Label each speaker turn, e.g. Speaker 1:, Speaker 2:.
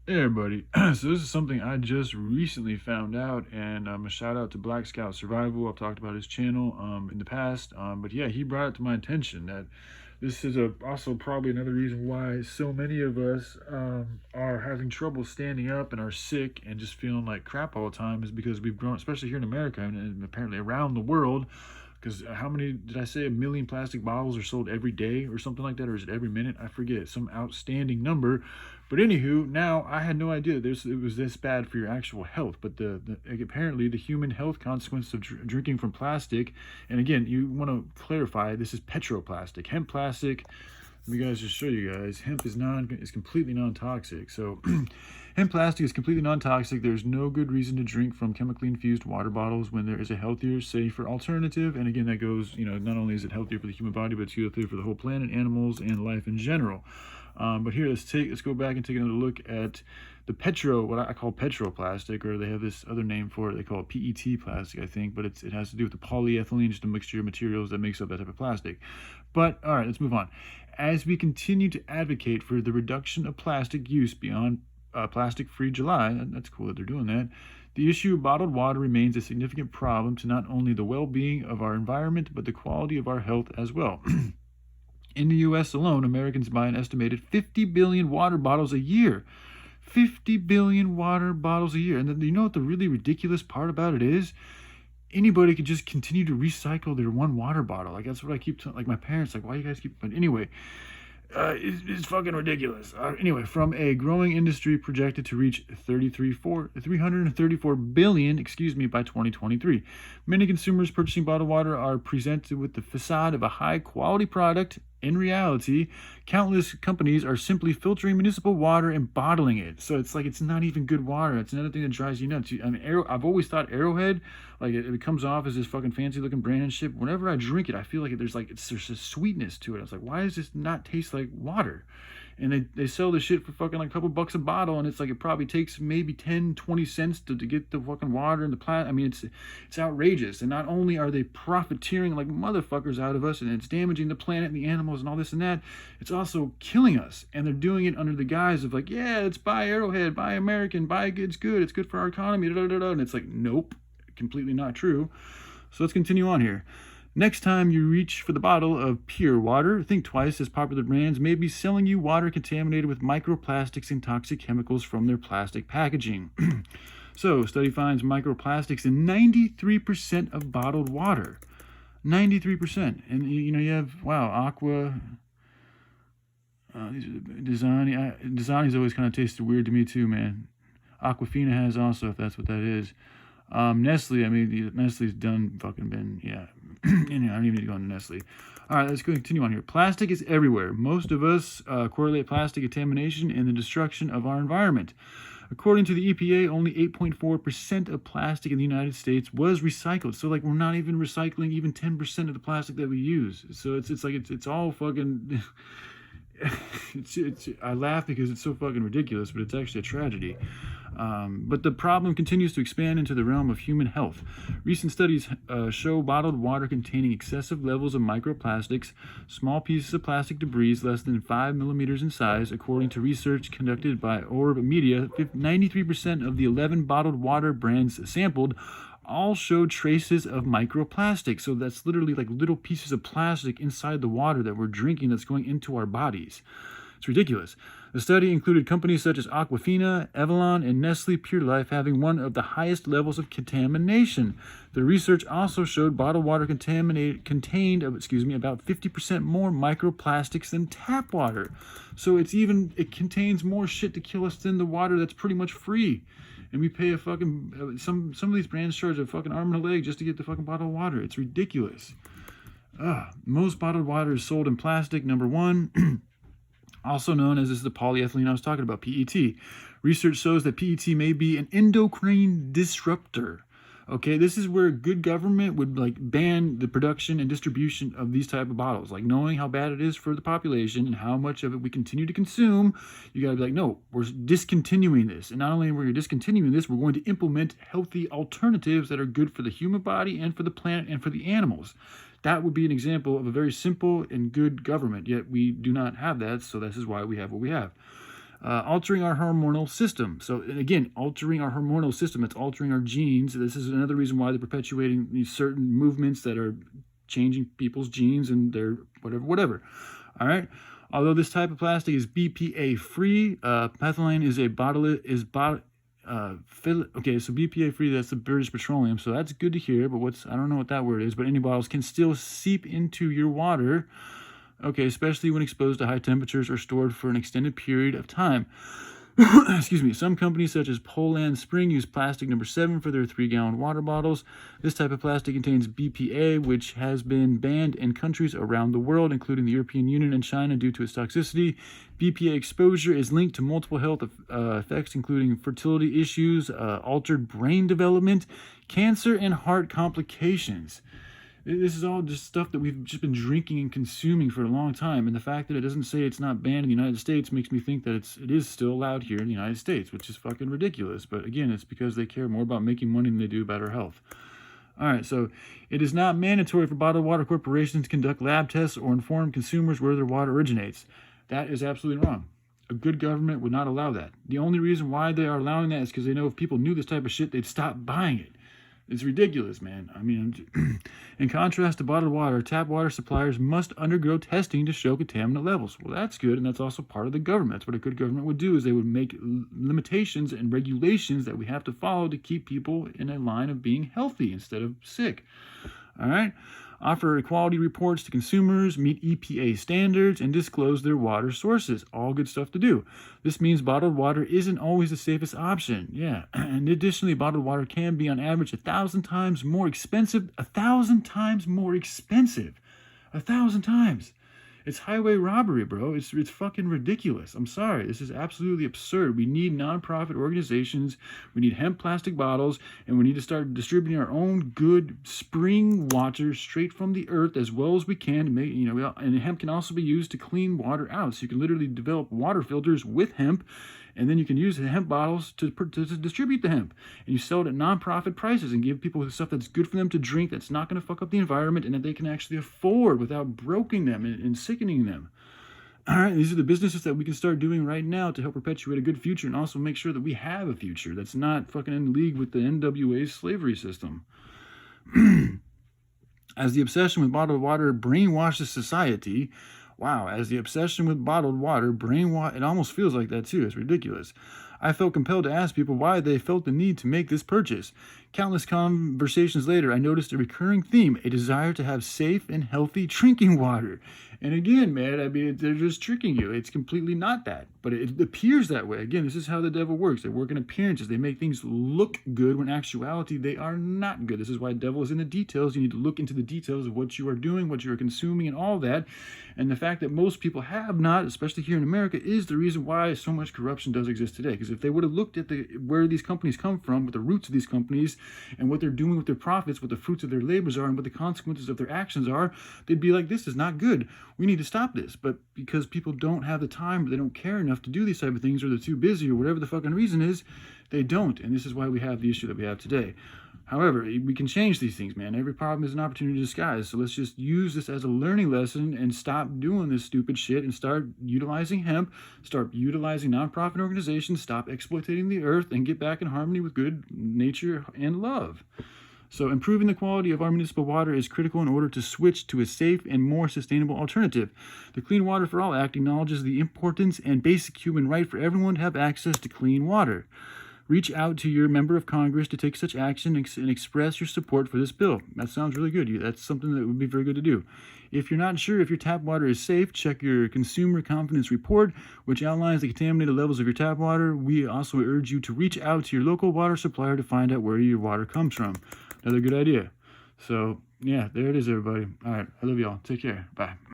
Speaker 1: Hey everybody. So this is something I just recently found out, and a shout out to Black Scout Survival. I've talked about his channel in the past, but yeah, he brought it to my attention that this is also probably another reason why so many of us are having trouble standing up and are sick and just feeling like crap all the time is because we've grown, especially here in America and apparently around the world. Because how many did I say? A million plastic bottles are sold every day or something like that, or is it every minute? I forget. Some outstanding number. But anywho, now I had no idea it was this bad for your actual health. But apparently the human health consequence of drinking from plastic, and again, you want to clarify this is petroplastic, hemp plastic. Let me guys just show you guys. Hemp is completely non-toxic. So hemp plastic is completely non-toxic. There's no good reason to drink from chemically infused water bottles when there is a healthier, safer alternative. And again, that goes, not only is it healthier for the human body, but it's healthier for the whole planet, animals, and life in general. But here, let's go back and take another look at the what I call petroplastic, or they have this other name for it. They call it PET plastic, I think, but it has to do with the polyethylene, just a mixture of materials that makes up that type of plastic. But all right, let's move on. As we continue to advocate for the reduction of plastic use beyond Plastic-Free July, that's cool that they're doing that, the issue of bottled water remains a significant problem to not only the well-being of our environment, but the quality of our health as well. In the U.S. alone, Americans buy an estimated 50 billion water bottles a year. 50 billion water bottles a year. And then, you know what the really ridiculous part about it is? Anybody could just continue to recycle their one water bottle. Like, that's what I keep telling, like, my parents, like, why you guys keep, but anyway, it's fucking ridiculous. Anyway, from a growing industry projected to reach 334 billion, by 2023. Many consumers purchasing bottled water are presented with the facade of a high quality product. In reality, countless companies are simply filtering municipal water and bottling it. So it's like it's not even good water. It's another thing that drives you nuts. I mean, I've always thought Arrowhead, like it comes off as this fucking fancy looking brand and shit. Whenever I drink it, I feel like there's a sweetness to it. I was like, why does this not taste like water? And they sell this shit for fucking like a couple bucks a bottle, and it's like it probably takes maybe 10-20 cents to get the fucking water and the plant. I mean, it's outrageous. And not only are they profiteering like motherfuckers out of us, and it's damaging the planet and the animals and all this and that, it's also killing us. And they're doing it under the guise of like, yeah, it's buy Arrowhead, buy American, buy it's good for our economy, and it's like, nope, completely not true. So let's continue on here. Next time you reach for the bottle of pure water, think twice, as popular brands may be selling you water contaminated with microplastics and toxic chemicals from their plastic packaging. So, study finds microplastics in 93% of bottled water. 93%. And you have, wow, Aqua. These are Dasani. Dasani's always kind of tasted weird to me too, man. Aquafina has also, if that's what that is. Nestle, I mean, Nestle's done fucking been, yeah. I don't even need to go into Nestle. All right, let's continue on here. Plastic is everywhere. Most of us correlate plastic contamination and the destruction of our environment. According to the EPA, only 8.4% of plastic in the United States was recycled. So, like, we're not even recycling even 10% of the plastic that we use. So it's all fucking. I laugh because it's so fucking ridiculous, but it's actually a tragedy. But the problem continues to expand into the realm of human health. Recent studies show bottled water containing excessive levels of microplastics, small pieces of plastic debris less than 5 millimeters in size. According to research conducted by Orb Media, 93% of the 11 bottled water brands sampled all showed traces of microplastics. So that's literally like little pieces of plastic inside the water that we're drinking that's going into our bodies. It's ridiculous. The study included companies such as Aquafina, Evian, and Nestle Pure Life having one of the highest levels of contamination. The research also showed bottled water contained about 50% more microplastics than tap water. So it contains more shit to kill us than the water that's pretty much free. And we pay a fucking, some of these brands charge a fucking arm and a leg just to get the fucking bottle of water. It's ridiculous. Most bottled water is sold in plastic, number one. Also known as, this is the polyethylene I was talking about, PET. Research shows that PET may be an endocrine disruptor. Okay, this is where good government would like ban the production and distribution of these type of bottles. Like, knowing how bad it is for the population and how much of it we continue to consume, you gotta be like, no, we're discontinuing this. And not only are we discontinuing this, we're going to implement healthy alternatives that are good for the human body and for the planet and for the animals. That would be an example of a very simple and good government, yet we do not have that, so this is why we have what we have. altering our hormonal system. So again, altering our hormonal system, it's altering our genes. This is another reason why they're perpetuating these certain movements that are changing people's genes and their whatever. All right. Although this type of plastic is BPA free, methylene is a okay, so BPA free, that's the British Petroleum, so that's good to hear, but I don't know what that word is, but any bottles can still seep into your water, okay, especially when exposed to high temperatures or stored for an extended period of time. Excuse me. Some companies such as Poland Spring use plastic number 7 for their 3-gallon water bottles. This type of plastic contains BPA, which has been banned in countries around the world, including the European Union and China, due to its toxicity. BPA exposure is linked to multiple health effects, including fertility issues, altered brain development, cancer, and heart complications. This is all just stuff that we've just been drinking and consuming for a long time, and the fact that it doesn't say it's not banned in the United States makes me think that it is still allowed here in the United States, which is fucking ridiculous. But again, it's because they care more about making money than they do about our health. All right, so it is not mandatory for bottled water corporations to conduct lab tests or inform consumers where their water originates. That is absolutely wrong. A good government would not allow that. The only reason why they are allowing that is because they know if people knew this type of shit, they'd stop buying it. It's ridiculous, man. I mean, in contrast to bottled water, tap water suppliers must undergo testing to show contaminant levels. Well, that's good, and that's also part of the government. That's what a good government would do, is they would make limitations and regulations that we have to follow to keep people in a line of being healthy instead of sick. All right? Offer quality reports to consumers, meet EPA standards, and disclose their water sources. All good stuff to do. This means bottled water isn't always the safest option. Yeah. And additionally, bottled water can be on average 1,000 times more expensive. 1,000 times more expensive. 1,000 times. It's highway robbery, bro. It's fucking ridiculous. I'm sorry. This is absolutely absurd. We need nonprofit organizations. We need hemp plastic bottles, and we need to start distributing our own good spring water straight from the earth as well as we can to make, and hemp can also be used to clean water out. So you can literally develop water filters with hemp, and then you can use the hemp bottles to distribute the hemp. And you sell it at nonprofit prices and give people stuff that's good for them to drink, that's not going to fuck up the environment, and that they can actually afford without broking them and sickening them. All right, these are the businesses that we can start doing right now to help perpetuate a good future and also make sure that we have a future that's not fucking in league with the NWA's slavery system. As the obsession with bottled water brainwashes society, it almost feels like that too. It's ridiculous. I felt compelled to ask people why they felt the need to make this purchase. Countless conversations later, I noticed a recurring theme, a desire to have safe and healthy drinking water. And again, man, I mean, they're just tricking you. It's completely not that, but it appears that way. Again, this is how the devil works. They work in appearances. They make things look good when in actuality they are not good. This is why the devil is in the details. You need to look into the details of what you are doing, what you are consuming, and all that. And the fact that most people have not, especially here in America, is the reason why so much corruption does exist today. Because if they would have looked at where these companies come from, what the roots of these companies, and what they're doing with their profits, what the fruits of their labors are, and what the consequences of their actions are, they'd be like, this is not good. We need to stop this. But because people don't have the time, or they don't care enough to do these type of things, or they're too busy, or whatever the fucking reason is, they don't. And this is why we have the issue that we have today. However, we can change these things, man. Every problem is an opportunity to disguise. So let's just use this as a learning lesson and stop doing this stupid shit and start utilizing hemp, start utilizing nonprofit organizations, stop exploiting the earth, and get back in harmony with good nature and love. So improving the quality of our municipal water is critical in order to switch to a safe and more sustainable alternative. The Clean Water for All Act acknowledges the importance and basic human right for everyone to have access to clean water. Reach out to your member of Congress to take such action and express your support for this bill. That sounds really good. That's something that would be very good to do. If you're not sure if your tap water is safe, check your Consumer Confidence Report, which outlines the contaminated levels of your tap water. We also urge you to reach out to your local water supplier to find out where your water comes from. Another good idea. So, yeah, there it is, everybody. All right, I love y'all. Take care. Bye.